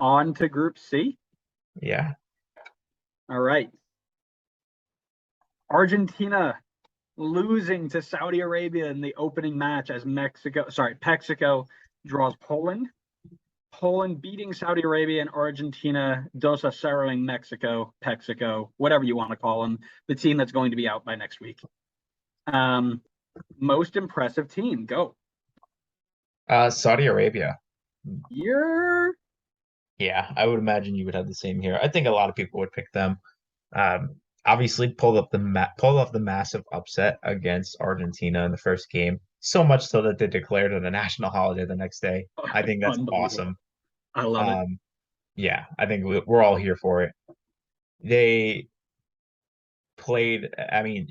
On to Group C. Yeah. All right. Argentina losing to Saudi Arabia in the opening match as Mexico draws Poland. Poland beating Saudi Arabia and Argentina dos a zeroing Mexico, whatever you want to call them, the team that's going to be out by next week. Most impressive team, go. Saudi Arabia. You're Yeah, I would imagine you would have the same here. I think a lot of people would pick them. Obviously pulled off the massive upset against Argentina in the first game, so much so that they declared it a national holiday the next day. I think that's unbelievable. awesome. I love it. Um, yeah, I think we're all here for it. They played, I mean,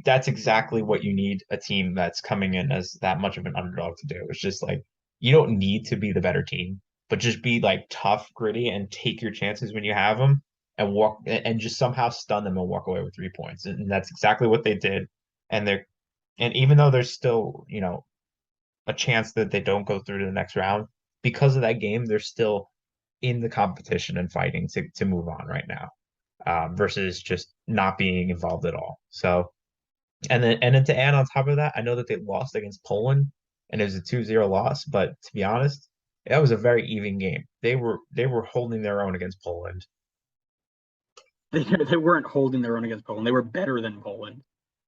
that's exactly what you need a team that's coming in as that much of an underdog to do. It's just like you don't need to be the better team, but just be like tough, gritty, and take your chances when you have them and walk and just somehow stun them and walk away with 3 points. And that's exactly what they did. And they're and even though there's still, a chance that they don't go through to the next round, because of that game, they're still in the competition and fighting to move on right now, versus just not being involved at all. So and then to add on top of that, I know that they lost against Poland and it was a 2-0 loss, but to be honest, that was a very even game. They were holding their own against Poland. They weren't holding their own against Poland. They were better than Poland.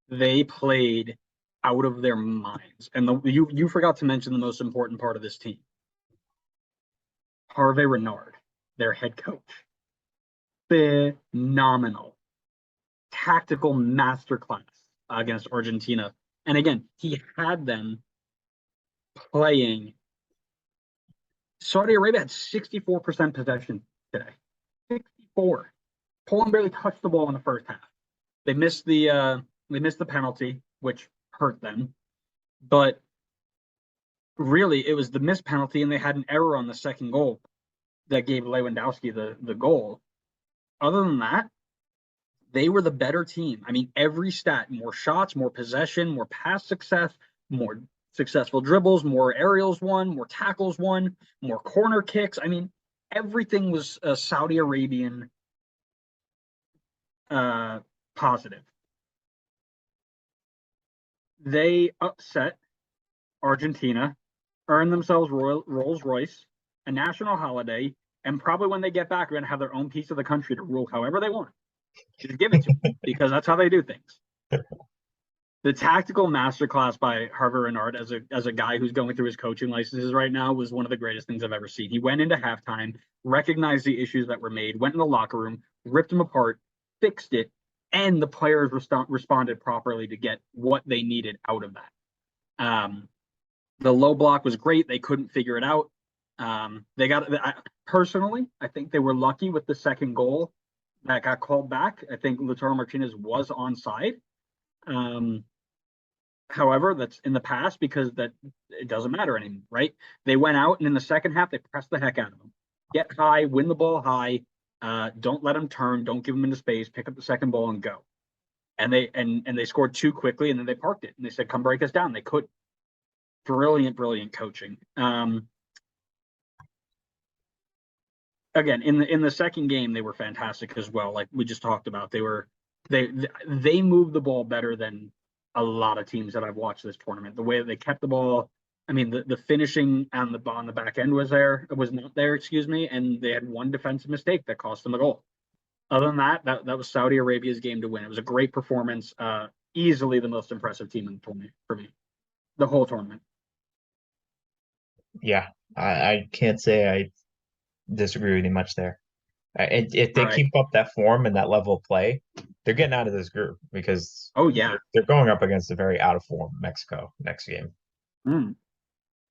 They played out of their minds. And you forgot to mention the most important part of this team. Hervé Renard, their head coach. Phenomenal. Tactical masterclass against Argentina. And again, he had them playing. Saudi Arabia had 64% possession today. 64. Poland barely touched the ball in the first half. They missed the penalty, which hurt them. But really, it was the missed penalty, and they had an error on the second goal that gave Lewandowski the goal. Other than that, they were the better team. I mean, every stat: more shots, more possession, more pass success, more successful dribbles, more aerials won, more tackles won, more corner kicks. I mean, everything was Saudi Arabian positive. They upset Argentina, earn themselves Rolls Royce, a national holiday, and probably when they get back, are going to have their own piece of the country to rule however they want. Just give it to them because that's how they do things. The tactical masterclass by Hervé Renard as a guy who's going through his coaching licenses right now was one of the greatest things I've ever seen. He went into halftime, recognized the issues that were made, went in the locker room, ripped them apart, fixed it, and the players responded properly to get what they needed out of that. The low block was great. They couldn't figure it out. Personally, I think they were lucky with the second goal that got called back. I think Lautaro Martinez was onside. However, that's in the past because that it doesn't matter anymore, right? They went out and in the second half they pressed the heck out of them. Get high, win the ball high. Don't let them turn. Don't give them into space. Pick up the second ball and go. And they scored too quickly and then they parked it and they said, "Come break us down." They couldn't. Brilliant coaching. Again, in the second game, they were fantastic as well. Like we just talked about, they moved the ball better than a lot of teams that I've watched this tournament. The way that they kept the ball, I mean, the finishing on the back end was not there, excuse me, and they had one defensive mistake that cost them a goal. Other than that was Saudi Arabia's game to win. It was a great performance, easily the most impressive team in the tournament for me, the whole tournament. Yeah, I can't say I disagree with you much there. If All they right. keep up that form and that level of play, they're getting out of this group because Oh yeah. they're going up against a very out of form Mexico next game. Mm,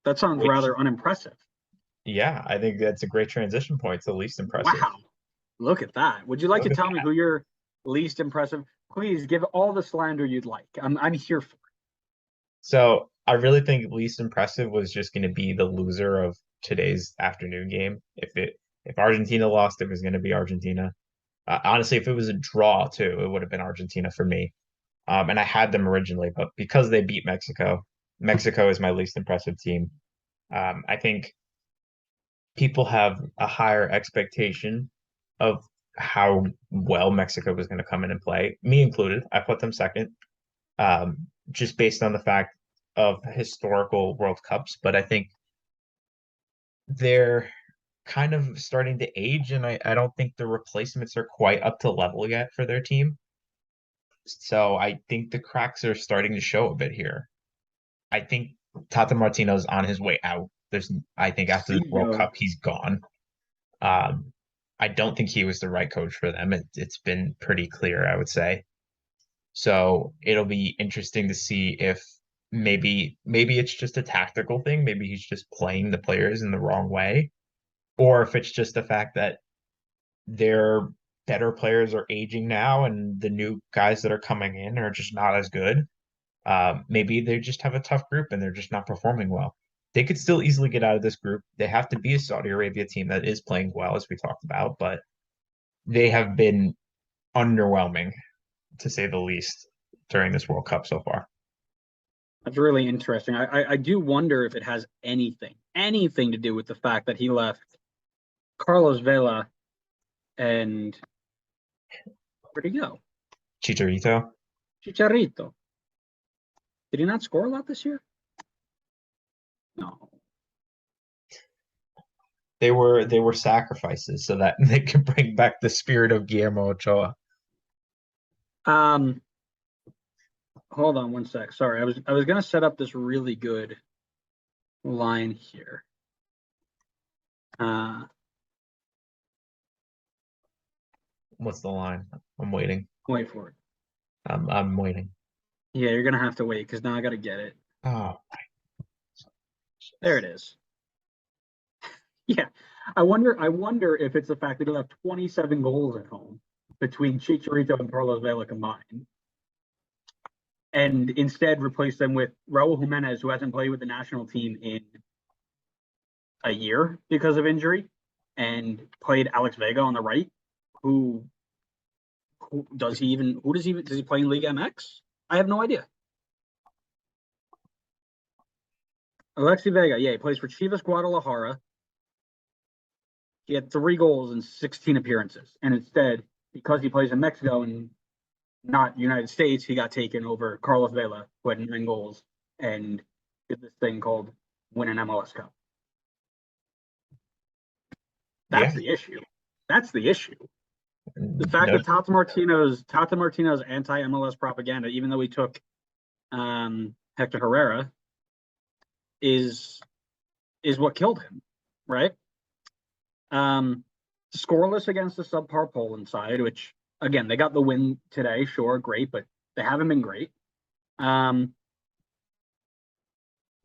that sounds Which, rather unimpressive. yeah, I think that's a great transition point to least impressive. Wow. Look at that. Would you like to Look at tell me that. who your least impressive? Please give all the slander you'd like. I'm here for it. So I really think least impressive was just going to be the loser of today's afternoon game. If Argentina lost, it was going to be Argentina. Honestly, if it was a draw too, it would have been Argentina for me. And I had them originally, but because they beat Mexico, Mexico is my least impressive team. I think people have a higher expectation of how well Mexico was going to come in and play, me included. I put them second, just based on the fact of historical World Cups. But I think they're kind of starting to age, and I don't think the replacements are quite up to level yet for their team. So I think the cracks are starting to show a bit here. I think Tata Martino's on his way out. I think after this World Yo, Cup, he's gone. Um, I don't think he was the right coach for them. It's been pretty clear, I would say. So it'll be interesting to see if maybe it's just a tactical thing. Maybe he's just playing the players in the wrong way, or if it's just the fact that their better players are aging now and the new guys that are coming in are just not as good. Maybe they just have a tough group and they're just not performing well. They could still easily get out of this group. They have to be a Saudi Arabia team that is playing well, as we talked about, but they have been underwhelming, to say the least, during this World Cup so far. that's really interesting. I do wonder if it has anything to do with the fact that he left Carlos Vela and where'd he go? Chicharito. Chicharito. Did he not score a lot this year? No. They were sacrifices so that they could bring back the spirit of Guillermo Ochoa. Um, hold on one sec. Sorry, I was gonna set up this really good line here. What's the line? I'm waiting. Wait for it. I'm waiting. Yeah, you're gonna have to wait because now I gotta get it. Oh, There it is. Yeah, I wonder if it's the fact that he left 27 goals at home between Chicharito and Carlos Vela combined, and instead replaced them with Raul Jimenez, who hasn't played with the national team in a year because of injury, and played Alex Vega on the right, who does he play in League MX? I have no idea. Alexi Vega, yeah, he plays for Chivas Guadalajara. He had 3 goals in 16 appearances, and instead, because he plays in Mexico and not United States, he got taken over Carlos Vela, who had 9 goals and did this thing called win an MLS Cup. That's yeah. the issue. That's the issue. The fact No, that Tata Martino's anti-MLS propaganda, even though he took Hector Herrera, is what killed him, right? Scoreless against the subpar Poland side, which again they got the win today, sure, great, but they haven't been great. Messi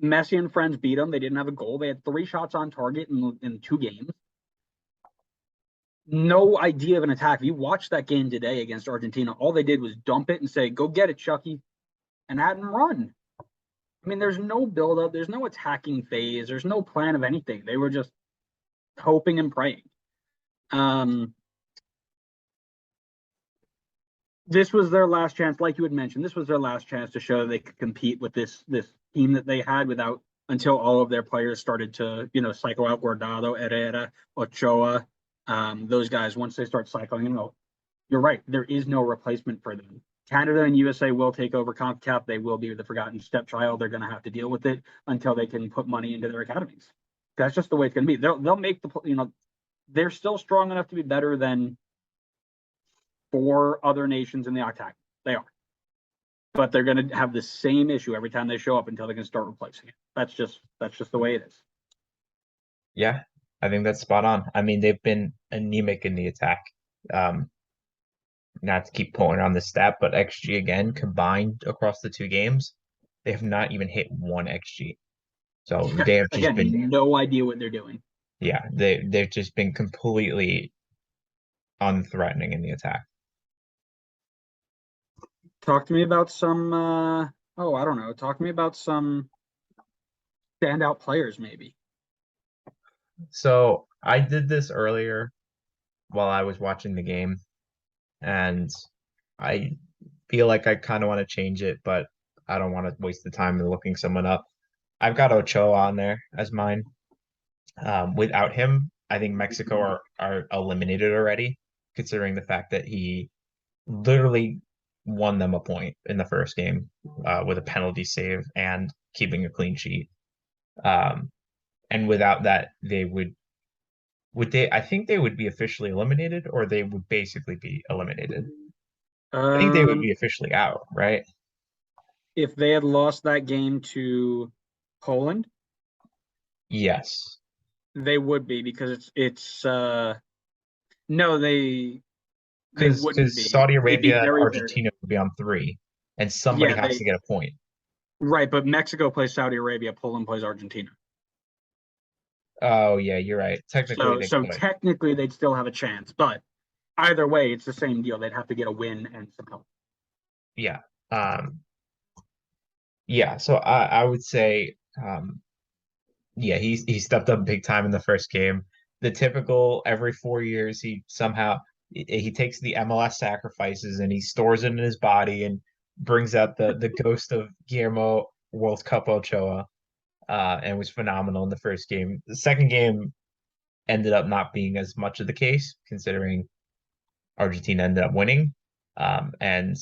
and friends beat them. They didn't have a goal. They had 3 shots on target in 2 games. No idea of an attack. If you watched that game today against Argentina, all they did was dump it and say, "Go get it, Chucky," and at and run. I mean, there's no build-up. There's no attacking phase. There's no plan of anything. They were just hoping and praying. This was their last chance, like you had mentioned. This was their last chance to show they could compete with this team that they had without until all of their players started to cycle out. Guardado, Herrera, Ochoa, those guys. Once they start cycling, you're right. There is no replacement for them. Canada and USA will take over CONCACAF. They will be the forgotten stepchild. They're going to have to deal with it until they can put money into their academies. That's just the way it's going to be. They'll make they're still strong enough to be better than 4 other nations in the octagon. They are. But they're going to have the same issue every time they show up until they can start replacing it. That's just the way it is. yeah, I think that's spot on. I mean, they've been anemic in the attack. Not to keep pulling on the stat, but XG again combined across the 2 games, they have not even hit 1 XG. So they have just been no idea what they're doing. Yeah, they've just been completely unthreatening in the attack. Talk to me about some I don't know. Talk to me about some standout players, maybe. So I did this earlier while I was watching the game, and I feel like I kind of want to change it, but I don't want to waste the time in looking someone up. I've got Ochoa on there as mine. Without him, I think Mexico are eliminated already, considering the fact that he literally won them a point in the first game with a penalty save and keeping a clean sheet. Um, and without that, they would they I think they would be officially eliminated, or they would basically be eliminated. I think they would Um, be officially out, right? if they had lost that game to Poland, Yes. they would be because it's no, they wouldn't Because be. Saudi They'd be Arabia and very, very Argentina would be on three, and somebody yeah, has they to get a point. right, but Mexico plays Saudi Arabia, Poland plays Argentina. Oh yeah, you're right. Technically So they so could. technically they'd still have a chance, but either way, it's the same deal. They'd have to get a win and some help. Yeah. Um yeah, so I would say yeah, he stepped up big time in the first game. The typical every 4 years he takes the MLS sacrifices and he stores it in his body and brings out the ghost of Guillermo World Cup Ochoa, and was phenomenal in the first game. The second game ended up not being as much of the case, considering Argentina ended up winning. And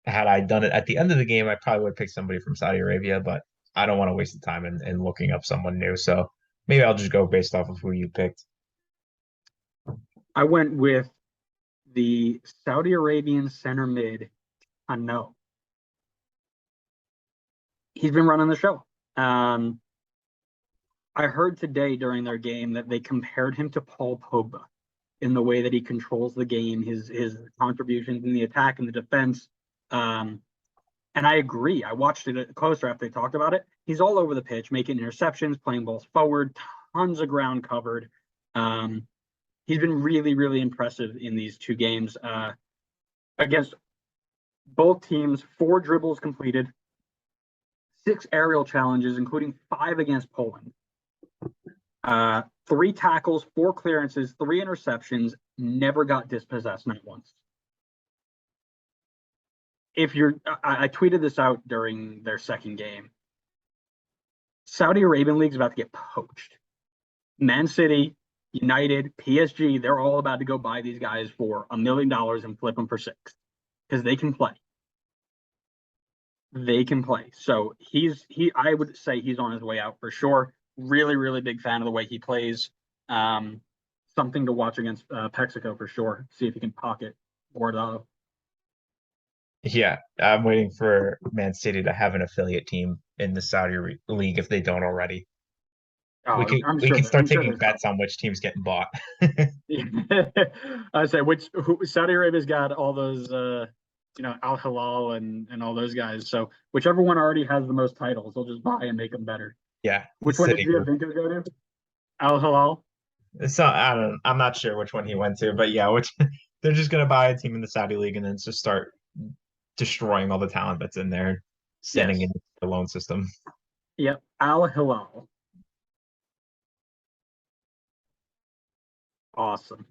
had I done it at the end of the game, I probably would have picked somebody from Saudi Arabia, but I don't want to waste the time in looking up someone new. So maybe I'll just go based off of who you picked. I went with the Saudi Arabian center mid, Ano. He's been running the show. Um, I heard today during their game that they compared him to Paul Pogba in the way that he controls the game, his contributions in the attack and the defense. Um, and I agree. I watched it closer after they talked about it. He's all over the pitch, making interceptions, playing balls forward, tons of ground covered. Um, he's been really, really impressive in these two games against both teams. 4 dribbles completed, 6 aerial challenges, including 5 against Poland. 3 tackles, 4 clearances, 3 interceptions, never got dispossessed, not once. I tweeted this out during their second game. Saudi Arabian League's about to get poached. Man City, United, PSG, they're all about to go buy these guys for $1 million and flip them for 6 because they can play. They can play. So I would say he's on his way out for sure. Really, really big fan of the way he plays. Something to watch against Mexico for sure. See if he can pocket Bordeaux. Yeah, I'm waiting for Man City to have an affiliate team in the League if they don't already. We Oh, could we could start I'm sure taking there's bets on which team's getting bought. I say Saudi Arabia's got all those Al Hilal and all those guys. So whichever one already has the most titles, they'll just buy and make them better. Yeah, Which one did City Group. Giavinco go to? Al Hilal. So I'm not sure which one he went to, but yeah, which they're just gonna buy a team in the Saudi League and then just start destroying all the talent that's in there, sending Yes. in the loan system. Yep. Al Hilal. Awesome.